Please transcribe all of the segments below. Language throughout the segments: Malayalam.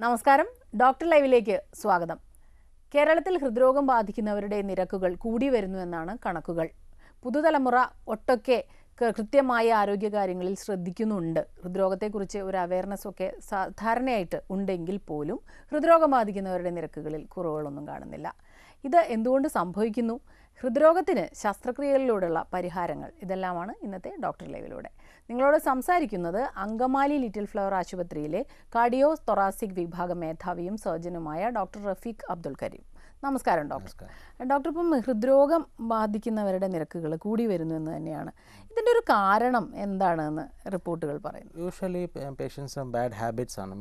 നമസ്കാരം, ഡോക്ടർ ലൈവിലേക്ക് സ്വാഗതം. കേരളത്തിൽ ഹൃദ്രോഗം ബാധിക്കുന്നവരുടെ നിരക്കുകൾ കൂടി വരുന്നു എന്നാണ് കണക്കുകൾ. പുതുതലമുറ ഒട്ടൊക്കെ കൃത്യമായ ആരോഗ്യകാര്യങ്ങളിൽ ശ്രദ്ധിക്കുന്നുണ്ട്. ഹൃദ്രോഗത്തെക്കുറിച്ച് ഒരു അവയർനെസ് ഒക്കെ സാധാരണയായിട്ട് ഉണ്ടെങ്കിൽ പോലും ഹൃദ്രോഗം ബാധിക്കുന്നവരുടെ നിരക്കുകളിൽ കുറവുകളൊന്നും കാണുന്നില്ല. ഇത് എന്തുകൊണ്ട് സംഭവിക്കുന്നു? ഹൃദ്രോഗത്തിന് ശസ്ത്രക്രിയകളിലൂടെയുള്ള പരിഹാരങ്ങൾ, ഇതെല്ലാമാണ് ഇന്നത്തെ ഡോക്ടർ ലൈവിലൂടെ. നിങ്ങളോട് സംസാരിക്കുന്നത് അങ്കമാലി ലിറ്റിൽ ഫ്ലവർ ആശുപത്രിയിലെ കാർഡിയോ തൊറാസിക് വിഭാഗം മേധാവിയും സർജനുമായ ഡോക്ടർ റഫീഖ് അബ്ദുൽ കരീം. നമസ്കാരം ഡോക്ടർ. ഡോക്ടർ, ഇപ്പം ഹൃദ്രോഗം ബാധിക്കുന്നവരുടെ നിരക്കുകൾ കൂടി വരുന്നു എന്ന് തന്നെയാണ്. ഇതിൻ്റെ ഒരു കാരണം എന്താണെന്ന് റിപ്പോർട്ടുകൾ പറയുന്നു? യൂഷ്വലി പേഷ്യൻസ് ബാഡ് ഹാബിറ്റ്സ് ആണ്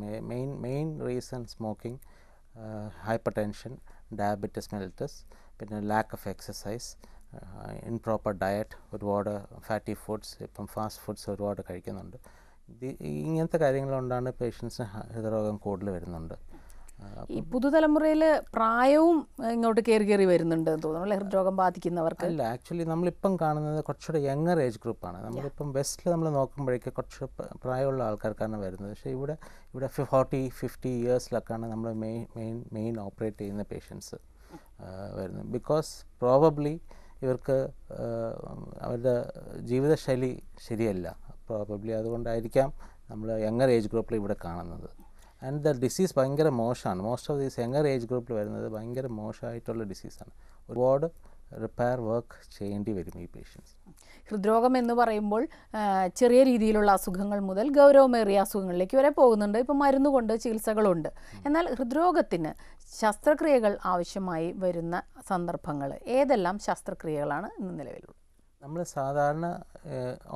main reason. Smoking, hyper tension, diabetes mellitus, പിന്നെ lack of exercise, improper diet, ഒരുപാട് ഫാറ്റി ഫുഡ്സ്, ഇപ്പം ഫാസ്റ്റ് ഫുഡ്സ് ഒരുപാട് കഴിക്കുന്നുണ്ട്. ഇങ്ങനത്തെ കാര്യങ്ങളുകൊണ്ടാണ് പേഷ്യൻസിന് ഹൃദ്രോഗം കൂടുതൽ വരുന്നുണ്ട്. ഈ പുതുതലമുറയിൽ പ്രായവും ഇങ്ങോട്ട് കയറി വരുന്നുണ്ട് എന്ന് തോന്നുന്നു അല്ലേ, ഹൃദ്രോഗം ബാധിക്കുന്നവർക്ക്? അല്ല, ആക്ച്വലി നമ്മളിപ്പം കാണുന്നത് കുറച്ചുകൂടെ യങ്ങർ ഏജ് ഗ്രൂപ്പാണ്. നമ്മളിപ്പം വെസ്റ്റിൽ നമ്മൾ നോക്കുമ്പോഴേക്ക് കുറച്ച് പ്രായമുള്ള ആൾക്കാർക്കാണ് വരുന്നത്. പക്ഷേ ഇവിടെ 40-50 ഇയേഴ്സിലൊക്കെയാണ് നമ്മൾ മെയിൻ ഓപ്പറേറ്റ് ചെയ്യുന്ന പേഷ്യൻസ് വരുന്നത്. ബിക്കോസ് പ്രോബബ്ലി ഇവർക്ക് അവരുടെ ജീവിതശൈലി ശരിയല്ല. പ്രോബബ്ലി അതുകൊണ്ടായിരിക്കാം നമ്മൾ യങ്ങർ ഏജ് ഗ്രൂപ്പിൽ ഇവിടെ കാണുന്നത്. ആൻഡ് ദ ഡിസീസ് ഭയങ്കര മോശമാണ്. Most of these younger age ഗ്രൂപ്പിൽ വരുന്നത് ഭയങ്കര മോശമായിട്ടുള്ള ഡിസീസാണ്. ഒരുപാട് റിപ്പയർ വർക്ക് ചെയ്യേണ്ടി വരും ഈ പേഷ്യൻസ്. ഹൃദ്രോഗം എന്ന് പറയുമ്പോൾ ചെറിയ രീതിയിലുള്ള അസുഖങ്ങൾ മുതൽ ഗൗരവമേറിയ അസുഖങ്ങളിലേക്ക് വരെ പോകുന്നുണ്ട്. ഇപ്പം മരുന്നുകൊണ്ട് ചികിത്സകളുണ്ട്. എന്നാൽ ഹൃദ്രോഗത്തിന് ശസ്ത്രക്രിയകൾ ആവശ്യമായി വരുന്ന സന്ദർഭങ്ങൾ ഏതെല്ലാം ശസ്ത്രക്രിയകളാണ് ഇന്ന് നിലവിലുള്ളത്? നമ്മൾ സാധാരണ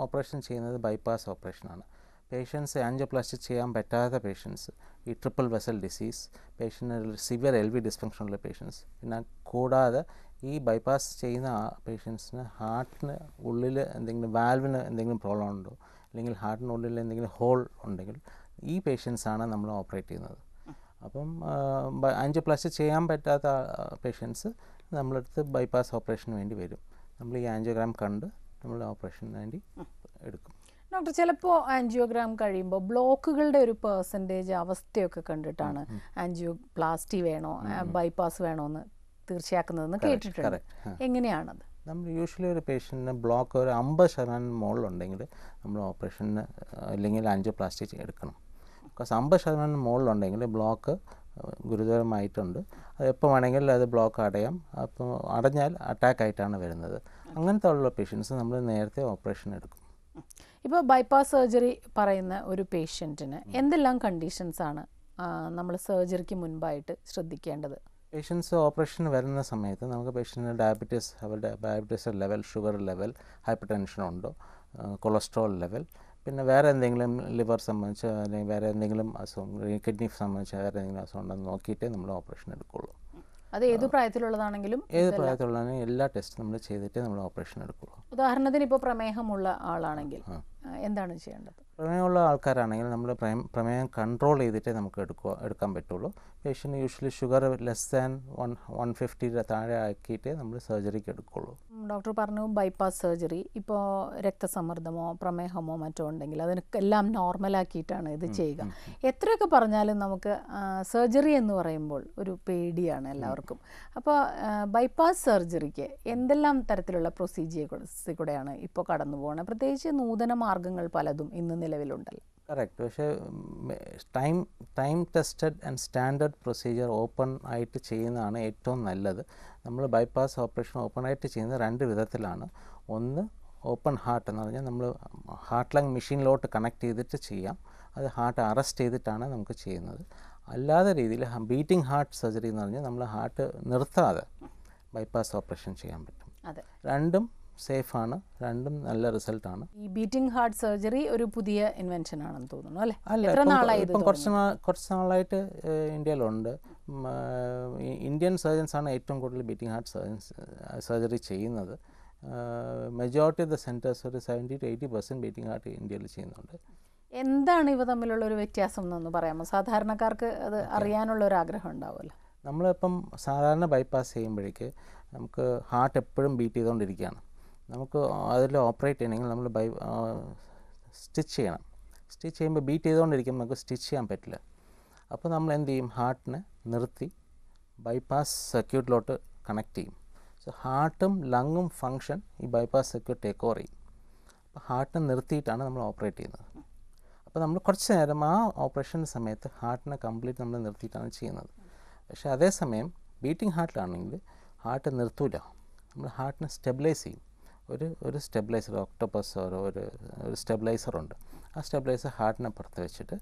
ഓപ്പറേഷൻ ചെയ്യുന്നത് ബൈപ്പാസ് ഓപ്പറേഷനാണ്. പേഷ്യൻസ് ആൻജിയോപ്ലാസ്റ്റി ചെയ്യാൻ പറ്റാത്ത പേഷ്യൻസ്, ഈ triple vessel disease patient, severe LV ഡിസ്ഫങ്ഷനുള്ള പേഷ്യൻസ്, പിന്നെ കൂടാതെ ഈ ബൈപ്പാസ് ചെയ്യുന്ന പേഷ്യൻസിന് ഹാർട്ടിന് ഉള്ളിൽ എന്തെങ്കിലും വാൽവിന് എന്തെങ്കിലും പ്രോബ്ലം ഉണ്ടോ, അല്ലെങ്കിൽ ഹാർട്ടിനുള്ളിൽ എന്തെങ്കിലും ഹോൾ ഉണ്ടെങ്കിൽ ഈ പേഷ്യൻസാണ് നമ്മൾ ഓപ്പറേറ്റ് ചെയ്യുന്നത്. അപ്പം ആൻജിയോപ്ലാസ്റ്റി ചെയ്യാൻ പറ്റാത്ത പേഷ്യൻസ് നമ്മളടുത്ത് ബൈപ്പാസ് ഓപ്പറേഷന് വേണ്ടി വരും. നമ്മൾ ഈ ആൻജിയോഗ്രാം കണ്ട് നമ്മൾ ഓപ്പറേഷന് വേണ്ടി എടുക്കും. ഡോക്ടർ, ചിലപ്പോൾ ആൻജിയോഗ്രാം കഴിയുമ്പോൾ ബ്ലോക്കുകളുടെ ഒരു പെർസെൻറ്റേജ് അവസ്ഥയൊക്കെ കണ്ടിട്ടാണ് ആൻജിയോപ്ലാസ്റ്റി വേണോ ബൈപ്പാസ് വേണോ എന്ന് തീർച്ചയാക്കുന്നതെന്ന് കേട്ടിട്ടുണ്ട്. എങ്ങനെയാണത്? നമ്മൾ യൂഷ്വലി ഒരു പേഷ്യൻറ്റിന് ബ്ലോക്ക് ഒരു 50% മുകളിലുണ്ടെങ്കിൽ നമ്മൾ ഓപ്പറേഷന് അല്ലെങ്കിൽ ആൻജിയോപ്ലാസ്റ്റി എടുക്കണം. ബിക്കോസ് 50% മുകളിലുണ്ടെങ്കിൽ ബ്ലോക്ക് ഗുരുതരമായിട്ടുണ്ട്. അത് എപ്പോൾ വേണമെങ്കിൽ അത് ബ്ലോക്ക് അടയാം. അപ്പോൾ അടഞ്ഞാൽ അറ്റാക്കായിട്ടാണ് വരുന്നത്. അങ്ങനത്തെ ഉള്ള പേഷ്യൻസ് നമ്മൾ നേരത്തെ ഓപ്പറേഷൻ എടുക്കും. ഇപ്പോൾ ബൈപ്പാസ് സർജറി പറയുന്ന ഒരു പേഷ്യൻറ്റിന് എന്തെല്ലാം കണ്ടീഷൻസാണ് നമ്മൾ സർജറിക്ക് മുൻപായിട്ട് ശ്രദ്ധിക്കേണ്ടത്? പേഷ്യൻസ് ഓപ്പറേഷന് വരുന്ന സമയത്ത് നമുക്ക് പേഷ്യൻറ്റിന് ഡയബറ്റീസ്, അവരുടെ diabetes level, sugar level, hyper tension ഉണ്ടോ, കൊളസ്ട്രോൾ ലെവൽ, പിന്നെ വേറെ എന്തെങ്കിലും ലിവർ സംബന്ധിച്ച് അല്ലെങ്കിൽ വേറെ എന്തെങ്കിലും അസുഖം, കിഡ്നി സംബന്ധിച്ച് വേറെ എന്തെങ്കിലും അസുഖം ഉണ്ടെന്ന് നോക്കിയിട്ടേ നമ്മൾ ഓപ്പറേഷൻ എടുക്കുകയുള്ളൂ. അത് ഏത് പ്രായത്തിലുള്ളതാണെങ്കിലും എല്ലാ ടെസ്റ്റും നമ്മൾ ചെയ്തിട്ടേ നമ്മൾ ഓപ്പറേഷൻ എടുക്കുകയുള്ളൂ. ഉദാഹരണത്തിന് ഇപ്പോൾ പ്രമേഹമുള്ള ആളാണെങ്കിൽ എന്താണ് ചെയ്യേണ്ടത്? പ്രമേഹമുള്ള ആൾക്കാരാണെങ്കിൽ നമ്മൾ പ്രമേഹം കൺട്രോൾ ചെയ്തിട്ടേ നമുക്ക് എടുക്കാൻ പറ്റുള്ളൂ. Patient usually sugar less than 150 താഴെ ആക്കിയിട്ടേ നമ്മൾ സർജറിക്ക് എടുക്കുകയുള്ളൂ. ഡോക്ടർ പറഞ്ഞു ബൈപ്പാസ് സർജറി, ഇപ്പോൾ രക്തസമ്മർദ്ദമോ പ്രമേഹമോ മറ്റോ ഉണ്ടെങ്കിൽ അതിനൊക്കെല്ലാം നോർമലാക്കിയിട്ടാണ് ഇത് ചെയ്യുക. എത്രയൊക്കെ പറഞ്ഞാലും നമുക്ക് സർജറി എന്ന് പറയുമ്പോൾ ഒരു പേടിയാണ് എല്ലാവർക്കും. അപ്പോൾ ബൈപ്പാസ് സർജറിക്ക് എന്തെല്ലാം തരത്തിലുള്ള പ്രൊസീജിയർ കൂടെയാണ് ഇപ്പോൾ കടന്നു പോകുന്നത്? പ്രത്യേകിച്ച് നൂതന മാർഗ്ഗങ്ങൾ പലതും ഇന്ന് നിലവിലുണ്ടല്ലോ. കറക്റ്റ്. പക്ഷേ time tested and standard procedure open ആയിട്ട് ചെയ്യുന്നതാണ് ഏറ്റവും നല്ലത്. നമ്മൾ ബൈപ്പാസ് ഓപ്പറേഷൻ ഓപ്പൺ ആയിട്ട് ചെയ്യുന്നത് 2 വിധത്തിലാണ്. ഒന്ന്, ഓപ്പൺ ഹാർട്ട് എന്ന് പറഞ്ഞാൽ നമ്മൾ ഹാർട്ട് ലങ് മെഷീനിലോട്ട് കണക്ട് ചെയ്തിട്ട് ചെയ്യാം. അത് ഹാർട്ട് അറസ്റ്റ് ചെയ്തിട്ടാണ് നമുക്ക് ചെയ്യുന്നത്. അല്ലാതെ രീതിയിൽ ബീറ്റിംഗ് ഹാർട്ട് സർജറി എന്ന് പറഞ്ഞാൽ നമ്മൾ ഹാർട്ട് നിർത്താതെ ബൈപ്പാസ് ഓപ്പറേഷൻ ചെയ്യാൻ പറ്റും. രണ്ടും സേഫാണ്, രണ്ടും നല്ല റിസൾട്ടാണ്. ഈ ബീറ്റിംഗ് ഹാർട്ട് സർജറി ഒരു പുതിയ ഇൻവെൻഷൻ ആണെന്ന് തോന്നുന്നു അല്ലേ? ഇപ്പം കുറച്ച് നാളായിട്ട് ഇന്ത്യയിലുണ്ട്. ഇന്ത്യൻ സർജൻസാണ് ഏറ്റവും കൂടുതൽ ബീറ്റിംഗ് ഹാർട്ട് സർജറി ചെയ്യുന്നത്. മെജോറിറ്റി ഓഫ് ദ സെൻറ്റേഴ്സ് ഒരു 70-80% ബീറ്റിംഗ് ഹാർട്ട് ഇന്ത്യയിൽ ചെയ്യുന്നുണ്ട്. എന്താണ് ഇവ തമ്മിലുള്ള ഒരു വ്യത്യാസം എന്നൊന്ന് പറയാമോ? സാധാരണക്കാർക്ക് അത് അറിയാനുള്ള ഒരു ആഗ്രഹം ഉണ്ടാവുമല്ലോ. നമ്മളിപ്പം സാധാരണ ബൈപ്പാസ് ചെയ്യുമ്പോഴേക്ക് നമുക്ക് ഹാർട്ട് എപ്പോഴും ബീറ്റ് ചെയ്തുകൊണ്ടിരിക്കുകയാണ്. നമുക്ക് അതിൽ ഓപ്പറേറ്റ് ചെയ്യണമെങ്കിൽ നമ്മൾ സ്റ്റിച്ച് ചെയ്യണം. സ്റ്റിച്ച് ചെയ്യുമ്പോൾ ബീറ്റ് ചെയ്തുകൊണ്ടിരിക്കുമ്പോൾ നമുക്ക് സ്റ്റിച്ച് ചെയ്യാൻ പറ്റില്ല. അപ്പോൾ നമ്മൾ എന്ത് ചെയ്യും, ഹാർട്ടിനെ നിർത്തി ബൈപ്പാസ് സർക്യൂട്ടിലോട്ട് കണക്ട് ചെയ്യും. സോ ഹാർട്ടും ലങ്ങും ഫങ്ഷൻ ഈ ബൈപ്പാസ് സർക്യൂട്ട് ടേക്ക് ഓവർ ചെയ്യും. അപ്പോൾ ഹാർട്ടിനെ നിർത്തിയിട്ടാണ് നമ്മൾ ഓപ്പറേറ്റ് ചെയ്യുന്നത്. അപ്പോൾ നമ്മൾ കുറച്ച് നേരം ആ ഓപ്പറേഷൻ സമയത്ത് ഹാർട്ടിനെ കംപ്ലീറ്റ് നമ്മൾ നിർത്തിയിട്ടാണ് ചെയ്യുന്നത്. പക്ഷേ അതേസമയം ബീറ്റിംഗ് ഹാർട്ടിലാണെങ്കിൽ ഹാർട്ട് നിർത്തൂല, നമ്മൾ ഹാർട്ടിനെ സ്റ്റെബിലൈസ് ചെയ്യും. ഒരു സ്റ്റെബിലൈസർ, ഒക്ടോപ്പസ് ഒരു സ്റ്റെബിലൈസറുണ്ട്. ആ സ്റ്റെബിലൈസർ ഹാർട്ടിനെ പുറത്ത് വെച്ചിട്ട്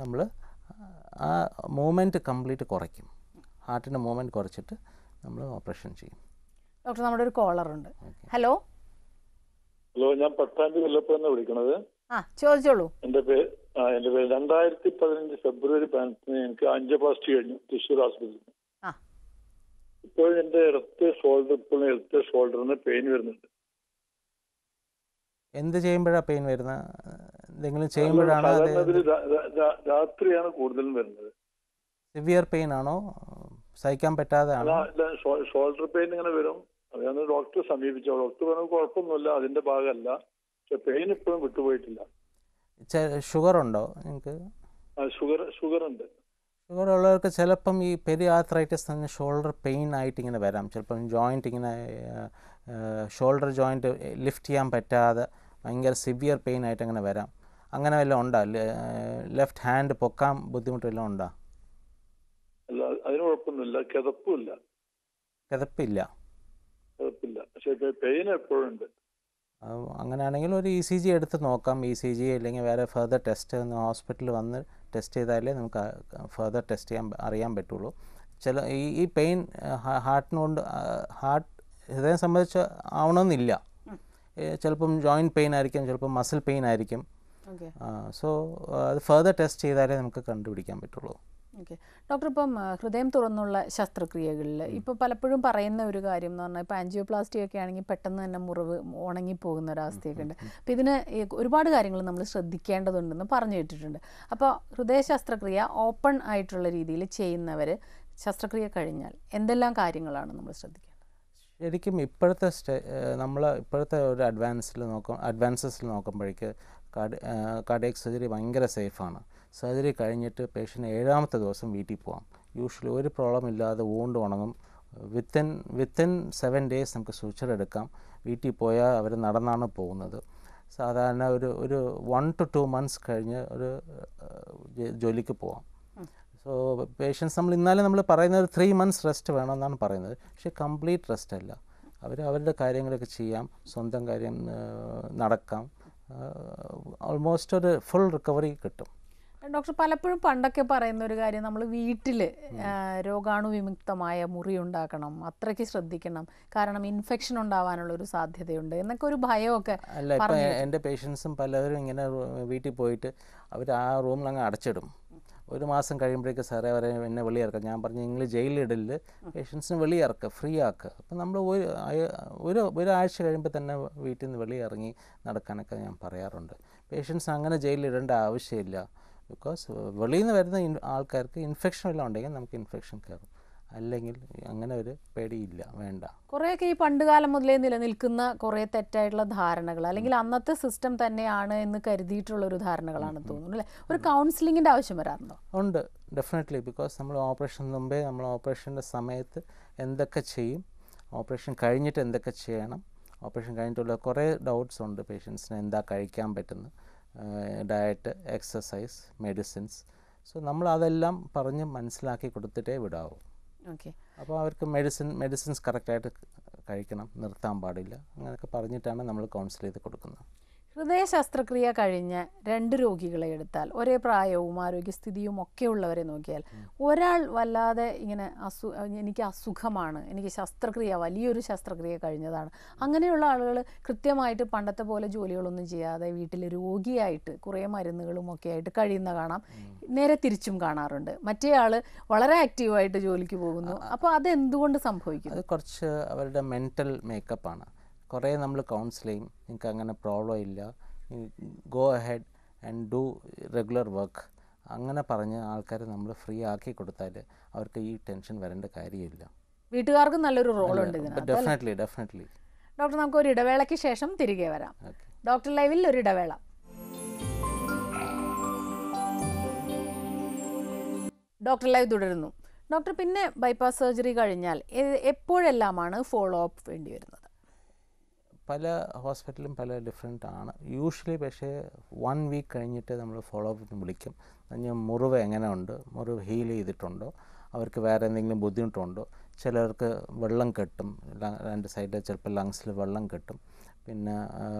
നമ്മൾ ആ മൂവ്മെൻറ്റ് കംപ്ലീറ്റ് കുറയ്ക്കും. ഹാർട്ടിൻ്റെ മൂവ്മെൻറ്റ് കുറച്ചിട്ട് നമ്മൾ ഓപ്പറേഷൻ ചെയ്യും. ഡോക്ടർ, നമ്മുടെ ഒരു കോളർ ഉണ്ട്. ഹലോ. ഹലോ, ഞാൻ പട്ടാമ്പി കൊല്ലപ്പുറന്ന് വിളിക്കണത്. ചോദിച്ചോളൂ. എന്റെ പേര് 2015 ഫെബ്രുവരി 15 എനിക്ക് ആൻജിയോപ്ലാസ്റ്റി കഴിഞ്ഞു തൃശ്ശൂർ ആശുപത്രിയിൽ. ഇപ്പോൾ എന്റെ ഇടത്തെ ഷോൾഡറിന് പെയിൻ വരുന്നുണ്ട്. എന്ത് ചെയ്യുമ്പോഴാണ് പെയിൻ വരുന്നത്? എന്തെങ്കിലും ചെയ്യുമ്പോഴാണോ? രാത്രിയാണ് കൂടുതലും വരുന്നത്. സിവിയർ പെയിൻ ആണോ, സഹിക്കാൻ പറ്റാതെ ആണോ? ഷോൾഡർ പെയിൻ ഇങ്ങനെ വരും. അതാണ് ഡോക്ടറെ സമീപിച്ചു. ഡോക്ടർ പറഞ്ഞു കുഴപ്പമൊന്നുമില്ല, അതിന്റെ ഭാഗമല്ല, പക്ഷെ പെയിൻ ഇപ്പോഴും വിട്ടുപോയിട്ടില്ല. ഷുഗർ ഉണ്ടോ നിങ്ങൾക്ക്? ഷുഗർ ഉണ്ട്. ഷുഗർ ഉള്ളവർക്ക് ചിലപ്പം ഈ പെരി ആർത്രൈറ്റിസ് തന്നെ ഷോൾഡർ പെയിൻ ആയിട്ട് ഇങ്ങനെ വരാം. ചിലപ്പം ജോയിൻറ്റ് ഇങ്ങനെ ഷോൾഡർ ജോയിൻറ്റ് ലിഫ്റ്റ് ചെയ്യാൻ പറ്റാതെ ഭയങ്കര സിവിയർ പെയിൻ ആയിട്ട് അങ്ങനെ വരാം. അങ്ങനെ വല്ലതും ഉണ്ടോ? ലെഫ്റ്റ് ഹാൻഡ് പൊക്കാൻ ബുദ്ധിമുട്ട് വല്ലതും ഉണ്ടോ? അല്ല, അതിന് കുഴപ്പമൊന്നുമില്ല. കിതപ്പില്ല. പക്ഷേ പെയിൻ എപ്പോഴും ഉണ്ട്. അങ്ങനെയാണെങ്കിൽ ഒരു ECG എടുത്ത് നോക്കാം. ECG അല്ലെങ്കിൽ വേറെ ഫർദർ ടെസ്റ്റ് ഹോസ്പിറ്റലിൽ വന്ന് ടെസ്റ്റ് ചെയ്താലേ നമുക്ക് ഫർദർ ടെസ്റ്റ് ചെയ്യാൻ അറിയാൻ പറ്റുള്ളൂ. ഈ പെയിൻ ഹാർട്ടിനോണ്ട് ഹൃദയം സംബന്ധിച്ച് ആവണമെന്നില്ല. ചിലപ്പം ജോയിൻറ്റ് പെയിൻ ആയിരിക്കും, ചിലപ്പം മസിൽ പെയിൻ ആയിരിക്കും. സോ അത് ഫർദർ ടെസ്റ്റ് ചെയ്താലേ നമുക്ക് കണ്ടുപിടിക്കാൻ പറ്റുള്ളൂ. ഓക്കെ ഡോക്ടർ, ഇപ്പം ഹൃദയം തുറന്നുള്ള ശസ്ത്രക്രിയകളിൽ ഇപ്പോൾ പലപ്പോഴും പറയുന്ന ഒരു കാര്യം എന്ന് പറഞ്ഞാൽ, ഇപ്പോൾ ആൻജിയോപ്ലാസ്റ്റി ഒക്കെ ആണെങ്കിൽ പെട്ടെന്ന് തന്നെ മുറിവ് ഉണങ്ങിപ്പോകുന്ന ഒരവസ്ഥയൊക്കെ ഉണ്ട്. അപ്പോൾ ഇതിന് ഒരുപാട് കാര്യങ്ങൾ നമ്മൾ ശ്രദ്ധിക്കേണ്ടതുണ്ടെന്ന് പറഞ്ഞു കേട്ടിട്ടുണ്ട്. അപ്പോൾ ഹൃദയ ശസ്ത്രക്രിയ ഓപ്പൺ ആയിട്ടുള്ള രീതിയിൽ ചെയ്യുന്നവർ ശസ്ത്രക്രിയ കഴിഞ്ഞാൽ എന്തെല്ലാം കാര്യങ്ങളാണ് നമ്മൾ ശ്രദ്ധിക്കേണ്ടത്? ശരിക്കും ഇപ്പോഴത്തെ ഒരു അഡ്വാൻസസിൽ നോക്കുമ്പോഴേക്ക് കാർഡിയാക് സർജറി ഭയങ്കര സേഫാണ്. സർജറി കഴിഞ്ഞിട്ട് പേഷ്യൻ്റ് 7ാമത്തെ ദിവസം വീട്ടിൽ പോകാം. യൂഷ്വലി ഒരു പ്രോബ്ലം ഇല്ലാതെ വൂണ്ട് ഉണങ്ങും. വിത്തിൻ 7 days നമുക്ക് സുച്ചർ എടുക്കാം. വീട്ടിൽ പോയാൽ അവർ നടന്നാണ് പോകുന്നത്. സാധാരണ ഒരു 1 to 2 months കഴിഞ്ഞ് ഒരു ജോലിക്ക് പോകാം. സോ പേഷ്യൻസ് നമ്മൾ പറയുന്നത് 3 months റെസ്റ്റ് വേണമെന്നാണ് പറയുന്നത്. പക്ഷേ കംപ്ലീറ്റ് റെസ്റ്റ് അല്ല. അവരുടെ കാര്യങ്ങളൊക്കെ ചെയ്യാം, സ്വന്തം കാര്യം നടക്കാം. ഓൾമോസ്റ്റ് ഒരു ഫുൾ റിക്കവറി കിട്ടും. ഡോക്ടർ, പലപ്പോഴും പണ്ടൊക്കെ പറയുന്ന ഒരു കാര്യം, നമ്മൾ വീട്ടിൽ രോഗാണു വിമുക്തമായ മുറി ഉണ്ടാക്കണം, അത്രയ്ക്ക് ശ്രദ്ധിക്കണം, കാരണം ഇൻഫെക്ഷൻ ഉണ്ടാവാനുള്ള ഒരു സാധ്യതയുണ്ട് എന്നൊക്കെ ഒരു ഭയമൊക്കെ. അല്ല, ഇപ്പം എൻ്റെ പേഷ്യൻസും പലവരും ഇങ്ങനെ വീട്ടിൽ പോയിട്ട് അവർ ആ റൂമിൽ അങ്ങ് അടച്ചിടും. 1 മാസം കഴിയുമ്പോഴേക്ക് സാറേ അവരെ എന്നെ വെളിയിറക്കാം. ഞാൻ പറഞ്ഞു, നിങ്ങൾ ജയിലിലിടല്, പേഷ്യൻസിന് വെളിയിറക്കുക, ഫ്രീ ആക്കുക. അപ്പം നമ്മൾ ഒരാഴ്ച കഴിയുമ്പോൾ തന്നെ വീട്ടിൽ നിന്ന് വെളിയിറങ്ങി നടക്കാനൊക്കെ ഞാൻ പറയാറുണ്ട്. പേഷ്യൻസ് അങ്ങനെ ജയിലിടേണ്ട ആവശ്യമില്ല. ബിക്കോസ് വെളിയിൽ നിന്ന് വരുന്ന ആൾക്കാർക്ക് ഇൻഫെക്ഷൻ എല്ലാം ഉണ്ടെങ്കിൽ നമുക്ക് ഇൻഫെക്ഷൻ കയറും. അല്ലെങ്കിൽ അങ്ങനെ ഒരു പേടിയില്ല, വേണ്ട. കുറേയൊക്കെ ഈ പണ്ടുകാലം മുതലേ നിലനിൽക്കുന്ന കുറേ തെറ്റായിട്ടുള്ള ധാരണകൾ, അല്ലെങ്കിൽ അന്നത്തെ സിസ്റ്റം തന്നെയാണ് എന്ന് കരുതിയിട്ടുള്ള ഒരു ധാരണകളാണ് തോന്നുന്നു അല്ലേ? ഒരു കൗൺസിലിങ്ങിൻ്റെ ആവശ്യം വരാറുണ്ടോ? ഉണ്ട്, ഡെഫിനറ്റ്ലി. ബിക്കോസ് നമ്മൾ ഓപ്പറേഷൻ മുമ്പേ നമ്മൾ ഓപ്പറേഷൻ്റെ സമയത്ത് എന്തൊക്കെ ചെയ്യും, ഓപ്പറേഷൻ കഴിഞ്ഞിട്ട് എന്തൊക്കെ ചെയ്യണം, ഓപ്പറേഷൻ കഴിഞ്ഞിട്ടുള്ള കുറേ ഡൗട്ട്സ് ഉണ്ട് പേഷ്യൻസിന്. എന്താ കഴിക്കാൻ പറ്റുന്നത്, ഡയറ്റ്, എക്സസൈസ്, മെഡിസിൻസ്. സോ നമ്മൾ അതെല്ലാം പറഞ്ഞ് മനസ്സിലാക്കി കൊടുത്തിട്ടേ വിടാവൂ. ഓക്കെ. അപ്പോൾ അവർക്ക് മെഡിസിൻസ് കറക്റ്റായിട്ട് കഴിക്കണം, നിർത്താൻ പാടില്ല. അങ്ങനെയൊക്കെ പറഞ്ഞിട്ടാണ് നമ്മൾ കൗൺസിൽ ചെയ്ത് കൊടുക്കുന്നത്. ഹൃദയ ശസ്ത്രക്രിയ കഴിഞ്ഞ് 2 രോഗികളെ എടുത്താൽ, ഒരേ പ്രായവും ആരോഗ്യസ്ഥിതിയും ഒക്കെ ഉള്ളവരെ നോക്കിയാൽ, ഒരാൾ വല്ലാതെ ഇങ്ങനെ എനിക്ക് അസുഖമാണ്, എനിക്ക് വലിയൊരു ശസ്ത്രക്രിയ കഴിഞ്ഞതാണ്, അങ്ങനെയുള്ള ആളുകൾ കൃത്യമായിട്ട് പണ്ടത്തെ പോലെ ജോലികളൊന്നും ചെയ്യാതെ വീട്ടിൽ രോഗിയായിട്ട് കുറേ മരുന്നുകളും ഒക്കെ ആയിട്ട് കഴിയുന്ന കാണാം. നേരെ തിരിച്ചും കാണാറുണ്ട്. മറ്റേ ആൾ വളരെ ആക്റ്റീവായിട്ട് ജോലിക്ക് പോകുന്നു. അപ്പോൾ അതെന്തുകൊണ്ട് സംഭവിക്കുന്നു? അത് കുറച്ച് അവരുടെ മെൻ്റൽ മേക്കപ്പാണ്. കുറേ നമ്മൾ കൗൺസിൽ ചെയ്യും, നിങ്ങൾക്ക് അങ്ങനെ പ്രോബ്ലം ഇല്ല, go ahead and do regular work, അങ്ങനെ പറഞ്ഞ് ആൾക്കാരെ നമ്മൾ ഫ്രീ ആക്കി കൊടുത്താൽ അവർക്ക് ഈ ടെൻഷൻ വരേണ്ട കാര്യമില്ല. വീട്ടുകാർക്ക് നല്ലൊരു റോളുണ്ട് ഇതിനകത്ത്. ഡെഫിനറ്റ്ലി. ഡോക്ടർ, നമുക്ക് ഒരു ഇടവേളയ്ക്ക് ശേഷം തിരികെ വരാം. ഡോക്ടർ ലൈവിൽ ഒരു ഇടവേള. ഡോക്ടർ ലൈവ് തുടരുന്നു. ഡോക്ടർ, പിന്നെ ബൈപ്പാസ് സർജറി കഴിഞ്ഞാൽ എപ്പോഴെല്ലാമാണ് ഫോളോ അപ്പ് വേണ്ടി വരുന്നത്? പല ഹോസ്പിറ്റലും പല ഡിഫറെൻ്റ് ആണ്. യൂഷ്വലി പക്ഷേ 1 വീക്ക് കഴിഞ്ഞിട്ട് നമ്മൾ ഫോളോ അപ്പിന് വിളിക്കും. മുറിവ് എങ്ങനെ ഉണ്ട്, മുറിവ് ഹീൽ ചെയ്തിട്ടുണ്ടോ, അവർക്ക് വേറെ എന്തെങ്കിലും ബുദ്ധിമുട്ടുണ്ടോ. ചിലർക്ക് വെള്ളം കെട്ടും, 2 സൈഡിൽ ചിലപ്പോൾ ലങ്സിൽ വെള്ളം കെട്ടും. പിന്നെ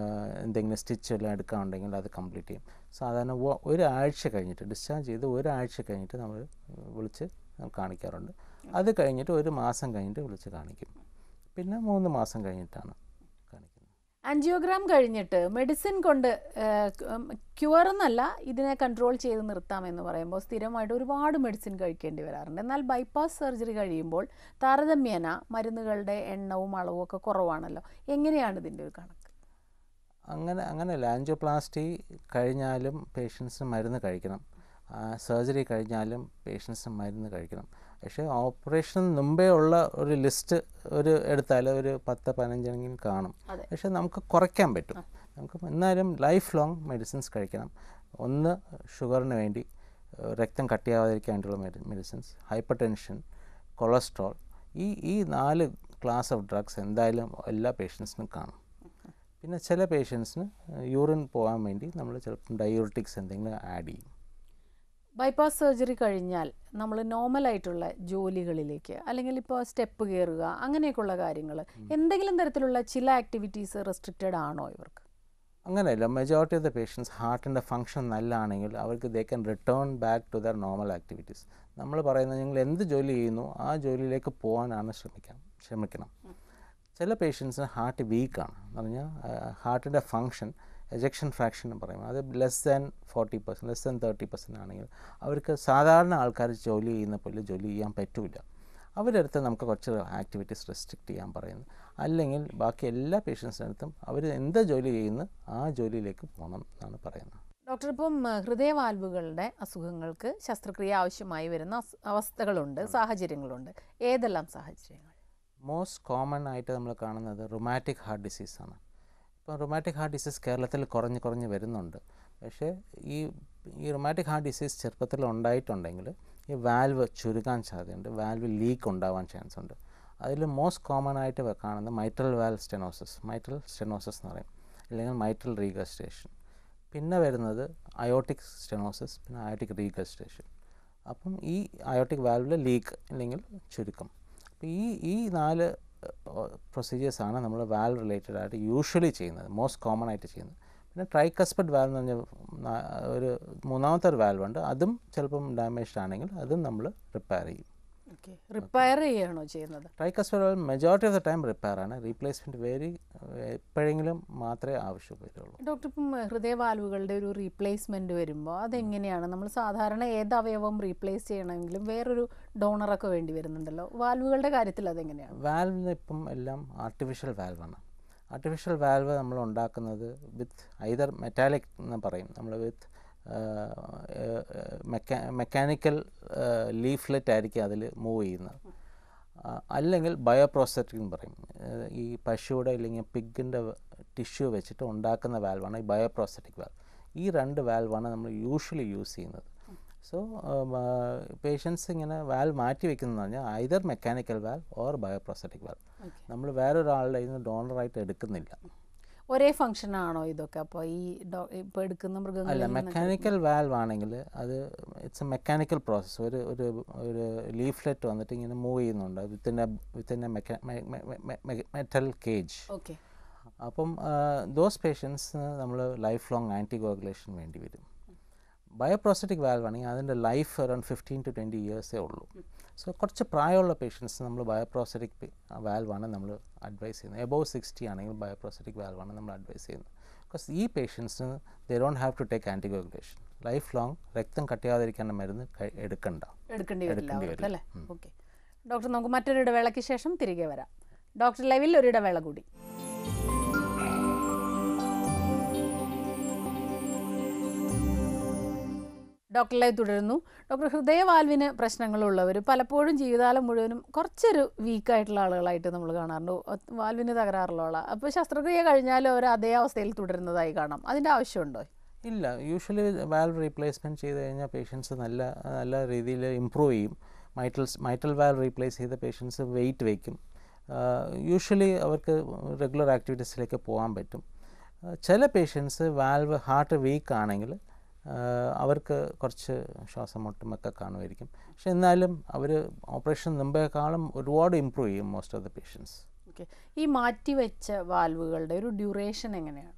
എന്തെങ്കിലും സ്റ്റിച്ച് എല്ലാം എടുക്കാനുണ്ടെങ്കിൽ അത് കംപ്ലീറ്റ് ചെയ്യും. സാധാരണ ഒരാഴ്ച കഴിഞ്ഞിട്ട് ഡിസ്ചാർജ് ചെയ്ത് ഒരാഴ്ച കഴിഞ്ഞിട്ട് നമ്മൾ വിളിച്ച് കാണിക്കാറുണ്ട്. അത് കഴിഞ്ഞിട്ട് 1 മാസം കഴിഞ്ഞിട്ട് വിളിച്ച് കാണിക്കും. പിന്നെ 3 മാസം കഴിഞ്ഞിട്ടാണ് കാണിക്കുന്നത്. ആൻജിയോഗ്രാം കഴിഞ്ഞിട്ട് മെഡിസിൻ കൊണ്ട് ക്യൂർ എന്നല്ല, ഇതിനെ കൺട്രോൾ ചെയ്ത് നിർത്താമെന്ന് പറയുമ്പോൾ സ്ഥിരമായിട്ട് ഒരുപാട് മെഡിസിൻ കഴിക്കേണ്ടി വരാറുണ്ട്. എന്നാൽ ബൈപ്പാസ് സർജറി കഴിയുമ്പോൾ താരതമ്യേന മരുന്നുകളുടെ എണ്ണവും അളവും ഒക്കെ കുറവാണല്ലോ. എങ്ങനെയാണ് ഇതിൻ്റെ ഒരു കണക്ക്? അങ്ങനെയല്ല. ആൻജിയോപ്ലാസ്റ്റി കഴിഞ്ഞാലും പേഷ്യൻസിന് മരുന്ന് കഴിക്കണം, സർജറി കഴിഞ്ഞാലും പേഷ്യൻസിന് മരുന്ന് കഴിക്കണം. പക്ഷേ ഓപ്പറേഷന് മുമ്പേ ഉള്ള ഒരു ലിസ്റ്റ് എടുത്താൽ ഒരു 10-15 കാണും. പക്ഷേ നമുക്ക് കുറയ്ക്കാൻ പറ്റും. നമുക്ക് എന്നാലും ലൈഫ് ലോങ് മെഡിസിൻസ് കഴിക്കണം. ഒന്ന്, ഷുഗറിന് വേണ്ടി രക്തം കട്ടിയാവാതിരിക്കാൻ വേണ്ടിയുള്ള മെഡിസിൻസ്, ഹൈപ്പർ ടെൻഷൻ, കൊളസ്ട്രോൾ, ഈ 4 ക്ലാസ് ഓഫ് ഡ്രഗ്സ് എന്തായാലും എല്ലാ പേഷ്യൻസിനും കാണും. പിന്നെ ചില പേഷ്യൻസിന് യൂറിൻ പോകാൻ വേണ്ടി നമ്മൾ ചിലപ്പോൾ ഡയൂറിറ്റിക്സ് എന്തെങ്കിലും ആഡ് ചെയ്യും. ബൈപ്പാസ് സർജറി കഴിഞ്ഞാൽ നമ്മൾ നോർമലായിട്ടുള്ള ജോലികളിലേക്ക്, അല്ലെങ്കിൽ ഇപ്പോൾ സ്റ്റെപ്പ് കയറുക, അങ്ങനെയൊക്കെയുള്ള കാര്യങ്ങൾ, എന്തെങ്കിലും തരത്തിലുള്ള ചില ആക്ടിവിറ്റീസ് റെസ്ട്രിക്റ്റഡ് ആണോ ഇവർക്ക്? അങ്ങനെയല്ല. മെജോറിറ്റി ഓഫ് ദ പേഷ്യൻസ് ഹാർട്ടിൻ്റെ ഫങ്ഷൻ നല്ലതാണെങ്കിൽ അവർക്ക് they can return back to their normal activities. നമ്മൾ പറയുന്നത് നിങ്ങൾ എന്ത് ജോലി ചെയ്യുന്നു ആ ജോലിയിലേക്ക് പോകാനാണ് ശ്രമിക്കണം. ചില പേഷ്യൻസിന് ഹാർട്ട് വീക്കാണ് എന്ന് പറഞ്ഞാൽ ഹാർട്ടിൻ്റെ ഫങ്ഷൻ, എജക്ഷൻ ഫ്രാക്ഷൻ എന്ന് പറയും, അത് ലെസ് ദാൻ 40%, ലെസ് ദാൻ 30% ആണെങ്കിൽ അവർക്ക് സാധാരണ ആൾക്കാർ ജോലി ചെയ്യുന്ന പോലെ ജോലി ചെയ്യാൻ പറ്റില്ല. അവരടുത്ത് നമുക്ക് കുറച്ച് ആക്ടിവിറ്റീസ് റെസ്ട്രിക്റ്റ് ചെയ്യാൻ പറയുന്നു. അല്ലെങ്കിൽ ബാക്കി എല്ലാ പേഷ്യൻസിനടുത്തും അവർ എന്ത് ജോലി ചെയ്യുന്നു ആ ജോലിയിലേക്ക് പോകണം എന്നാണ് പറയുന്നത്. ഡോക്ടർ, ഇപ്പം ഹൃദയവാൽവുകളുടെ അസുഖങ്ങൾക്ക് ശസ്ത്രക്രിയ ആവശ്യമായി വരുന്ന അവസ്ഥകളുണ്ട്, സാഹചര്യങ്ങളുണ്ട്. ഏതെല്ലാം സാഹചര്യങ്ങൾ? മോസ്റ്റ് കോമൺ ആയിട്ട് നമ്മൾ കാണുന്നത് റുമാറ്റിക് ഹാർട്ട് ഡിസീസാണ്. ഇപ്പോൾ റുമാറ്റിക് ഹാർട്ട് ഡിസീസ് കേരളത്തിൽ കുറഞ്ഞ് വരുന്നുണ്ട്. പക്ഷേ ഈ റുമാറ്റിക് ഹാർട്ട് ഡിസീസ് ചെറുപ്പത്തിൽ ഉണ്ടായിട്ടുണ്ടെങ്കിൽ ഈ വാൽവ് ചുരുക്കാൻ സാധ്യതയുണ്ട്, വാൽവ് ലീക്ക് ഉണ്ടാവാൻ ചാൻസ് ഉണ്ട്. അതിൽ മോസ്റ്റ് കോമൺ ആയിട്ട് കാണുന്നത് മൈട്രൽ വാൽവ് സ്റ്റെനോസിസ് എന്ന് പറയും, അല്ലെങ്കിൽ മൈട്രൽ റീഗസ്റ്റേഷൻ. പിന്നെ വരുന്നത് അയോട്ടിക് സ്റ്റെനോസിസ്, പിന്നെ അയോട്ടിക് റീഗസ്റ്റേഷൻ. അപ്പം ഈ അയോട്ടിക് വാൽവിൽ ലീക്ക് അല്ലെങ്കിൽ ചുരുക്കം. അപ്പോൾ ഈ 4 പ്രൊസീജിയേഴ്സാണ് നമ്മൾ വാൽവ് റിലേറ്റഡ് ആയിട്ട് യൂഷ്വലി ചെയ്യുന്നത്, മോസ്റ്റ് കോമൺ ആയിട്ട് ചെയ്യുന്നത്. പിന്നെ ട്രൈകസ്പിഡ് വാൽവ് എന്ന് പറഞ്ഞാൽ ഒരു 3ാമത്തെ ഒരു വാൽവ് ഉണ്ട്, അതും ചിലപ്പം ഡാമേജ്ഡ് ആണെങ്കിൽ അതും നമ്മൾ റിപ്പയർ ചെയ്യും. റിപ്പയർ ചെയ്യുകയാണോ ചെയ്യുന്നത്? Tricuspid valve majority of the time repair ആണ്, റീപ്ലേസ്മെൻറ്റ് എപ്പോഴെങ്കിലും മാത്രമേ ആവശ്യം വരുള്ളൂ. ഡോക്ടർ, ഇപ്പം ഹൃദയവാൽവുകളുടെ ഒരു റീപ്ലേസ്മെൻറ്റ് വരുമ്പോൾ അതെങ്ങനെയാണ്? നമ്മൾ സാധാരണ ഏത് അവയവം റീപ്ലേസ് ചെയ്യണമെങ്കിലും വേറൊരു ഡോണറൊക്കെ വേണ്ടി വരുന്നുണ്ടല്ലോ, വാൽവുകളുടെ കാര്യത്തിൽ അതെങ്ങനെയാണ്? വാൽവിന് ഇപ്പം എല്ലാം ആർട്ടിഫിഷ്യൽ വാൽവാണ്. ആർട്ടിഫിഷ്യൽ വാൽവ് നമ്മൾ ഉണ്ടാക്കുന്നത് വിത്ത് ഐദർ മെറ്റാലിക് എന്ന് പറയും, നമ്മൾ വിത്ത് മെക്കാനിക്കൽ ലീഫ്ലെറ്റ് ആയിരിക്കും അതിൽ മൂവ് ചെയ്യുന്നത്, അല്ലെങ്കിൽ ബയോപ്രോസ്തെറ്റിക് എന്ന് പറയും. ഈ പശുവിടെ അല്ലെങ്കിൽ പിഗിൻ്റെ ടിഷ്യൂ വെച്ചിട്ട് ഉണ്ടാക്കുന്ന വാൽവാണ് ഈ ബയോപ്രോസ്തെറ്റിക് വാൽവ്. ഈ 2 വാൽവാണ് നമ്മൾ യൂഷ്വലി യൂസ് ചെയ്യുന്നത്. സോ പേഷ്യൻസ് ഇങ്ങനെ വാൽവ് മാറ്റി വെക്കുന്നതെന്ന് പറഞ്ഞാൽ either mechanical valve or bioprosthetic valve. നമ്മൾ വേറൊരാളുടെ ഇന്ന് ഡോണറായിട്ട് എടുക്കുന്നില്ല. ഒരേ ഫംഗ്ഷനാണോ ഇതൊക്കെ? അപ്പോൾ ഇപ്പോൾ എടുക്കുന്ന മൃഗങ്ങൾ അല്ല, മെക്കാനിക്കൽ വാൽവ് ആണെങ്കിൽ അത് ഇറ്റ്സ് എ മെക്കാനിക്കൽ പ്രോസസ്സ്. ഒരു ലീഫ്ലെറ്റ് വന്നിട്ട് ഇങ്ങനെ മൂവ് ചെയ്യുന്നുണ്ട് within A metal cage. Okay. അപ്പം ദോസ് പേഷ്യൻസിന് നമ്മൾ ലൈഫ് ലോങ് ആൻറ്റികോഗുലേഷൻ വേണ്ടി വരും. ബയോപ്രോസ്തെറ്റിക് വാൽവ് ആണെങ്കിൽ അതിൻ്റെ ലൈഫ് അറൗണ്ട് 15 to 20 ഇയേഴ്സേ ഉള്ളൂ. സോ കുറച്ച് പ്രായമുള്ള പേഷ്യൻസ് നമ്മൾ ബയോപ്രോസ്തെറ്റിക് വാൽവാണ് നമ്മൾ അഡ്വൈസ് ചെയ്യുന്നത്. എബോവ് 60 ആണെങ്കിൽ ബയോപ്രോസ്തെറ്റിക് വാൽവാണ് നമ്മൾ അഡ്വൈസ് ചെയ്യുന്നത്. ബിക്കോസ് ഈ പേഷ്യൻസിന് they don't have to take anticoagulation. Life long രക്തം കട്ടിയാതിരിക്കേണ്ട മരുന്ന് എടുക്കേണ്ടി വരില്ല. അല്ലേ? ഓക്കെ ഡോക്ടർ, നമുക്ക് മറ്റൊരു ഇടവേളയ്ക്ക് ശേഷം തിരികെ വരാം. ഡോക്ടർ ലൈവിൽ ഒരു ഇടവേള കൂടി. ഡോക്ടർ ലൈവ് തുടരുന്നു. ഡോക്ടർ, ഹൃദയവാൽവിന് പ്രശ്നങ്ങളുള്ളവർ പലപ്പോഴും ജീവിതകാലം മുഴുവനും കുറച്ചൊരു വീക്കായിട്ടുള്ള ആളുകളായിട്ട് നമ്മൾ കാണാറുണ്ട്, വാൽവിന് തകരാറുള്ള ആളാണ്. അപ്പോൾ ശസ്ത്രക്രിയ കഴിഞ്ഞാലും അവർ അതേ അവസ്ഥയിൽ തുടരുന്നതായി കാണാം. അതിൻ്റെ ആവശ്യമുണ്ടോ? ഇല്ല, യൂഷ്വലി വാൽവ് റീപ്ലേസ്മെൻറ്റ് ചെയ്ത് കഴിഞ്ഞാൽ പേഷ്യൻസ് നല്ല രീതിയിൽ ഇമ്പ്രൂവ് ചെയ്യും. മൈറ്റൽ വാൽവ് റീപ്ലേസ് ചെയ്ത പേഷ്യൻസ് വെയിറ്റ് വയ്ക്കും. യൂഷ്വലി അവർക്ക് റെഗുലർ ആക്ടിവിറ്റീസിലേക്ക് പോകാൻ പറ്റും. ചില പേഷ്യൻസ് വാൽവ് ഹാർട്ട് വീക്ക് ആണെങ്കിൽ അവർക്ക് കുറച്ച് ശ്വാസം മുട്ടുമൊക്കെ കാണുമായിരിക്കും. പക്ഷെ എന്നാലും അവർ ഓപ്പറേഷൻ മുമ്പേക്കാളും ഒരുപാട് ഇമ്പ്രൂവ് ചെയ്യും most of the patients. Okay, ഈ മാറ്റിവെച്ച വാൽവുകളുടെ ഒരു ഡ്യൂറേഷൻ എങ്ങനെയാണ്?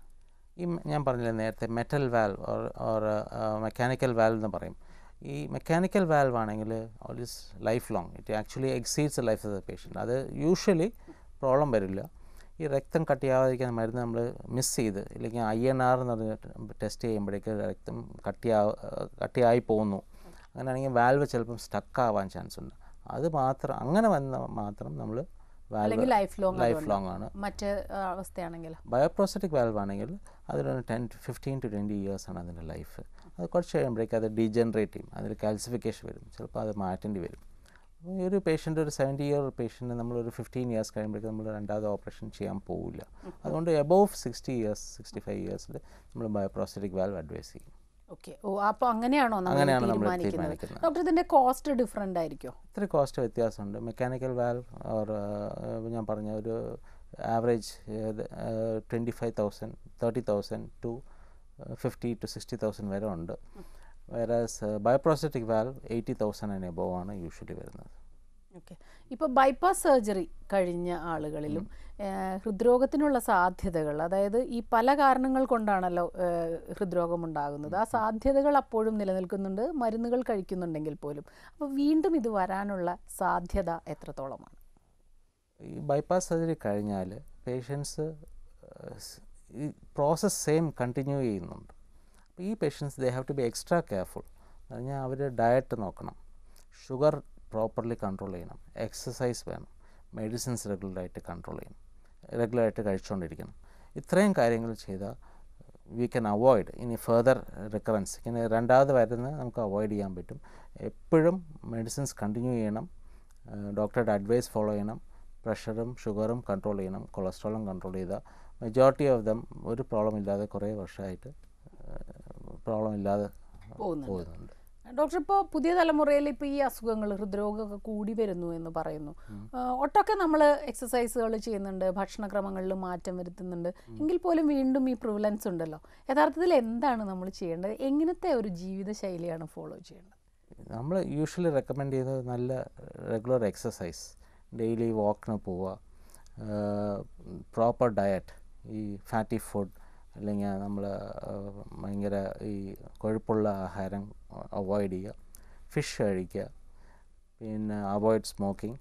ഈ ഞാൻ പറഞ്ഞില്ലേ നേരത്തെ metal valve or mechanical valve എന്ന് പറയും. ഈ മെക്കാനിക്കൽ വാൽവ് ആണെങ്കിൽ always life long, it actually exceeds the life of the patient. അത് യൂഷ്വലി പ്രോബ്ലം വരില്ല. ഈ രക്തം കട്ടിയാവാതിരിക്കുന്ന മരുന്ന് നമ്മൾ മിസ് ചെയ്ത്, ഇല്ലെങ്കിൽ INR എന്ന് പറഞ്ഞ ടെസ്റ്റ് ചെയ്യുമ്പോഴേക്ക് രക്തം കട്ടിയായി പോകുന്നു. അങ്ങനെയാണെങ്കിൽ വാൽവ് ചിലപ്പം സ്റ്റക്കാവാൻ ചാൻസ് ഉണ്ട്. അത് മാത്രം അങ്ങനെ വന്ന മാത്രം നമ്മൾ വാൽവ് ലൈഫ് ലോങ് ആണ്. മറ്റ് അവസ്ഥയാണെങ്കിൽ ബയോപ്രോസ്റ്ററ്റിക് വാൽവ് ആണെങ്കിൽ അതിലൊരു 15 to 20 years ആണ് അതിൻ്റെ ലൈഫ്. അത് കുറച്ച് കഴിയുമ്പോഴേക്ക് അത് ഡീജനറേറ്റ് ചെയ്യും, അതിൽ കാൽസിഫിക്കേഷൻ വരും, ചിലപ്പോൾ അത് മാറ്റേണ്ടി വരും. ഈ ഒരു പേഷ്യൻ്റ്, ഒരു 70-year പേഷ്യൻ്റ് നമ്മളൊരു 15 years കഴിയുമ്പോഴേക്കും നമ്മൾ രണ്ടാമത് ഓപ്പറേഷൻ ചെയ്യാൻ പോവില്ല. അതുകൊണ്ട് എബോവ് 60 years 65 years നമ്മൾ ബയോപ്രോസ്റ്ററ്റിക് വാൽവ് അഡ്വൈസ് ചെയ്യും. ഓക്കെ, അപ്പോൾ അങ്ങനെയാണോ നമ്മൾ തീരുമാനിക്കുന്നത്? ഡോക്ടർ, ഇതിൻ്റെ കോസ്റ്റ് ഡിഫറൻ്റ് ആയിരിക്കുമോ? ഇത്തിരി കോസ്റ്റ് വ്യത്യാസമുണ്ട്. മെക്കാനിക്കൽ വാൽവ് ഓർ ഞാൻ പറഞ്ഞ ഒരു ആവറേജ് 25,000 30,000 to 50,000 to 60,000 വരെ ഉണ്ട്. വേറാസ് ബയോപ്രോസ്റ്ററ്റിക് വാൽവ് 80,000 ആൻഡ് എബോവ് ആണ് യൂഷ്വലി വരുന്നത്. ഓക്കെ, ഇപ്പോൾ ബൈപ്പാസ് സർജറി കഴിഞ്ഞ ആളുകളിലും ഹൃദ്രോഗത്തിനുള്ള സാധ്യതകൾ, അതായത് ഈ പല കാരണങ്ങൾ കൊണ്ടാണല്ലോ ഹൃദ്രോഗം ഉണ്ടാകുന്നത്, ആ സാധ്യതകൾ അപ്പോഴും നിലനിൽക്കുന്നുണ്ട്, മരുന്നുകൾ കഴിക്കുന്നുണ്ടെങ്കിൽ പോലും. അപ്പോൾ വീണ്ടും ഇത് വരാനുള്ള സാധ്യത എത്രത്തോളമാണ്? ഈ ബൈപ്പാസ് സർജറി കഴിഞ്ഞാൽ പേഷ്യൻസ് ഈ പ്രോസസ്സ് സെയിം കണ്ടിന്യൂ ചെയ്യുന്നുണ്ട്. അപ്പോൾ ഈ patients they have to be extra careful. എന്ന് പറഞ്ഞാൽ അവർ ഡയറ്റ് നോക്കണം, ഷുഗർ പ്രോപ്പർലി കൺട്രോൾ ചെയ്യണം, എക്സസൈസ് വേണം, മെഡിസിൻസ് റെഗുലറായിട്ട് കൺട്രോൾ ചെയ്യണം, റെഗുലറായിട്ട് കഴിച്ചുകൊണ്ടിരിക്കണം. ഇത്രയും കാര്യങ്ങൾ ചെയ്താൽ വി ക്യാൻ അവോയ്ഡ് ഇനി ഫെർദർ റിക്കറൻസ്. ഇങ്ങനെ രണ്ടാമത് വരുന്നത് നമുക്ക് അവോയ്ഡ് ചെയ്യാൻ പറ്റും. എപ്പോഴും മെഡിസിൻസ് കണ്ടിന്യൂ ചെയ്യണം, ഡോക്ടറുടെ അഡ്വൈസ് ഫോളോ ചെയ്യണം, പ്രഷറും ഷുഗറും കൺട്രോൾ ചെയ്യണം, കൊളസ്ട്രോളും കൺട്രോൾ ചെയ്താൽ മെജോറിറ്റി ഓഫ് ദം ഒരു പ്രോബ്ലം ഇല്ലാതെ കുറേ വർഷമായിട്ട് പ്രോബ്ലം ഇല്ലാതെ പോകുന്നുണ്ട്. ഡോക്ടർ, ഇപ്പോൾ പുതിയ തലമുറയിൽ ഇപ്പോൾ ഈ അസുഖങ്ങൾ, ഹൃദ്രോഗമൊക്കെ കൂടി വരുന്നു എന്ന് പറയുന്നു. ഒട്ടൊക്കെ നമ്മൾ എക്സസൈസുകൾ ചെയ്യുന്നുണ്ട്, ഭക്ഷണക്രമങ്ങളിൽ മാറ്റം വരുത്തുന്നുണ്ട്, എങ്കിൽ പോലും വീണ്ടും ഈ പ്രിവലൻസ് ഉണ്ടല്ലോ. യഥാർത്ഥത്തിൽ എന്താണ് നമ്മൾ ചെയ്യേണ്ടത്? എങ്ങനത്തെ ഒരു ജീവിതശൈലിയാണ് ഫോളോ ചെയ്യേണ്ടത്? നമ്മൾ യൂഷ്വലി റെക്കമെൻഡ് ചെയ്യുന്നത് നല്ല റെഗുലർ എക്സസൈസ്, ഡെയിലി വാക്കിന് പോവുക, പ്രോപ്പർ ഡയറ്റ്, ഈ ഫാറ്റി ഫുഡ് അല്ലെങ്കിൽ നമ്മൾ ഭയങ്കര ഈ കൊഴുപ്പുള്ള ആഹാരം അവോയ്ഡ് ചെയ്യുക, ഫിഷ് കഴിക്കുക, പിന്നെ avoid smoking,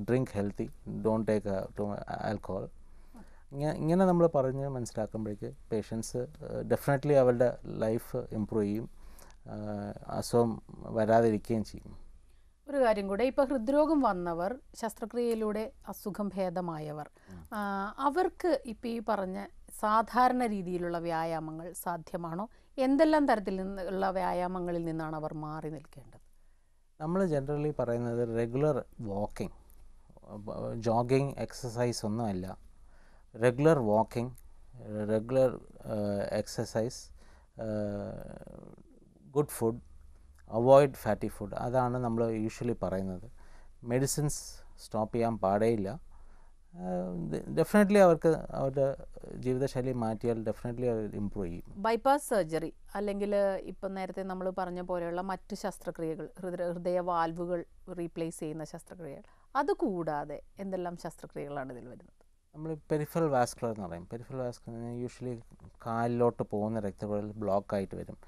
drink healthy, don't take alcohol. ഇങ്ങനെ നമ്മൾ പറഞ്ഞ് മനസ്സിലാക്കുമ്പോഴേക്ക് പേഷ്യൻസ് ഡെഫിനറ്റ്ലി അവരുടെ ലൈഫ് ഇമ്പ്രൂവ് ചെയ്യും, അസുഖം വരാതിരിക്കുകയും ചെയ്യും. ഒരു കാര്യം കൂടെ, ഇപ്പോൾ ഹൃദ്രോഗം വന്നവർ, ശസ്ത്രക്രിയയിലൂടെ അസുഖം ഭേദമായവർ, അവർക്ക് ഇപ്പോൾ ഈ പറഞ്ഞ സാധാരണ രീതിയിലുള്ള വ്യായാമങ്ങൾ സാധ്യമാണോ? എന്തെല്ലാം തരത്തിൽ നിന്നുള്ള വ്യായാമങ്ങളിൽ നിന്നാണ് അവർ മാറി നിൽക്കേണ്ടത്? നമ്മൾ ജനറലി പറയുന്നത് റെഗുലർ വാക്കിംഗ്, ജോഗിങ്, എക്സസൈസ് ഒന്നുമല്ല. Regular walking, regular exercise, good food, avoid fatty food, അതാണ് നമ്മൾ യൂഷ്വലി പറയുന്നത്. മെഡിസിൻസ് സ്റ്റോപ്പ് ചെയ്യാൻ പാടേയില്ല. ഡെഫിനറ്റ്ലി അവർക്ക് അവരുടെ ജീവിതശൈലി മാറ്റിയാൽ ഡെഫിനറ്റ്ലി അവർ ഇമ്പ്രൂവ് ചെയ്യും. ബൈപ്പാസ് സർജറി അല്ലെങ്കിൽ ഇപ്പം നേരത്തെ നമ്മൾ പറഞ്ഞ പോലെയുള്ള മറ്റ് ശസ്ത്രക്രിയകൾ, ഹൃദയ വാൽവുകൾ റീപ്ലേസ് ചെയ്യുന്ന ശസ്ത്രക്രിയകൾ, അതുകൂടാതെ എന്തെല്ലാം ശസ്ത്രക്രിയകളാണ് ഇതിൽ വരുന്നത്? നമ്മൾ പെരിഫറൽ വാസ്കുലർ എന്ന് പറയും. പെരിഫറൽ വാസ്കുലർ യൂഷ്വലി കാലിലോട്ട് പോകുന്ന രക്തക്കുഴൽ ബ്ലോക്കായിട്ട് വരും.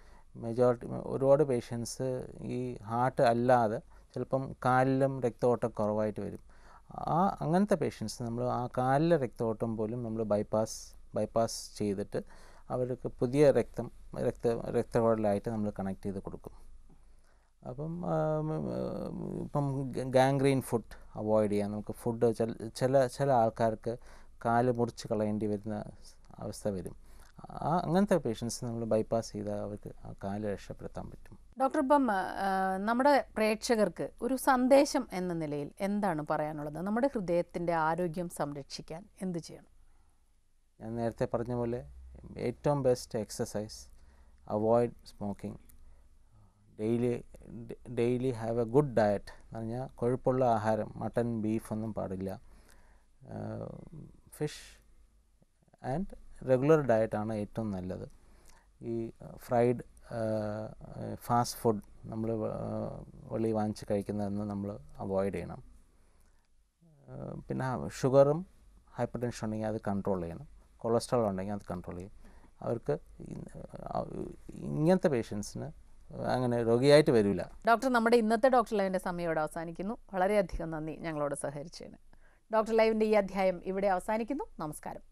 മെജോറിറ്റി ഒരുപാട് പേഷ്യൻസ് ഈ ഹാർട്ട് അല്ലാതെ ചിലപ്പം കാലിലും രക്തഓട്ടം കുറവായിട്ട് വരും. അങ്ങനത്തെ പേഷ്യൻസ് നമ്മൾ ആ കാലിലെ രക്തഓട്ടം പോലും നമ്മൾ ബൈപ്പാസ് ചെയ്തിട്ട് അവർക്ക് പുതിയ രക്തക്കുഴലായിട്ട് നമ്മൾ കണക്ട് ചെയ്ത് കൊടുക്കും. ഇപ്പം ഗാംഗ്രീൻ ഫുഡ് അവോയ്ഡ് ചെയ്യാൻ നമുക്ക് ഫുഡ് ചില ആൾക്കാർക്ക് കാല് മുറിച്ച് കളയേണ്ടി വരുന്ന അവസ്ഥ വരും. അങ്ങനത്തെ പേഷ്യൻസ് നമ്മൾ ബൈപ്പാസ് ചെയ്താൽ അവർക്ക് ആ കാല് രക്ഷപ്പെടുത്താൻ പറ്റും. ഡോക്ടർ, ഇപ്പം നമ്മുടെ പ്രേക്ഷകർക്ക് ഒരു സന്ദേശം എന്ന നിലയിൽ എന്താണ് പറയാനുള്ളത്? നമ്മുടെ ഹൃദയത്തിൻ്റെ ആരോഗ്യം സംരക്ഷിക്കാൻ എന്ത് ചെയ്യണം? ഞാൻ നേരത്തെ പറഞ്ഞ പോലെ ഏറ്റവും best exercise, avoid smoking, daily have A good diet എന്ന് പറഞ്ഞാൽ കൊഴുപ്പുള്ള ആഹാരം, മട്ടൺ ബീഫ് ഒന്നും പാടില്ല, ഫിഷ് ആൻഡ് റെഗുലർ ഡയറ്റാണ് ഏറ്റവും നല്ലത്. ഈ ഫ്രൈഡ് ഫാസ്റ്റ് ഫുഡ് നമ്മൾ വെളിയിൽ വാങ്ങിച്ച് കഴിക്കുന്നതെന്ന് നമ്മൾ അവോയ്ഡ് ചെയ്യണം. പിന്നെ ഷുഗറും ഹൈപ്പർ ടെൻഷൻ ഉണ്ടെങ്കിൽ അത് കൺട്രോൾ ചെയ്യണം, കൊളസ്ട്രോൾ ഉണ്ടെങ്കിൽ അത് കൺട്രോൾ ചെയ്യും. അവർക്ക് ഇങ്ങനത്തെ പേഷ്യൻസിന് അങ്ങനെ രോഗിയായിട്ട് വരില്ല. ഡോക്ടർ, നമ്മുടെ ഇന്നത്തെ ഡോക്ടർ ലൈവിൻ്റെ സമയം ഇവിടെ അവസാനിക്കുന്നു. വളരെയധികം നന്ദി ഞങ്ങളോട് സഹകരിച്ചതിന്. ഡോക്ടർ ലൈവിൻ്റെ ഈ അധ്യായം ഇവിടെ അവസാനിക്കുന്നു. നമസ്കാരം.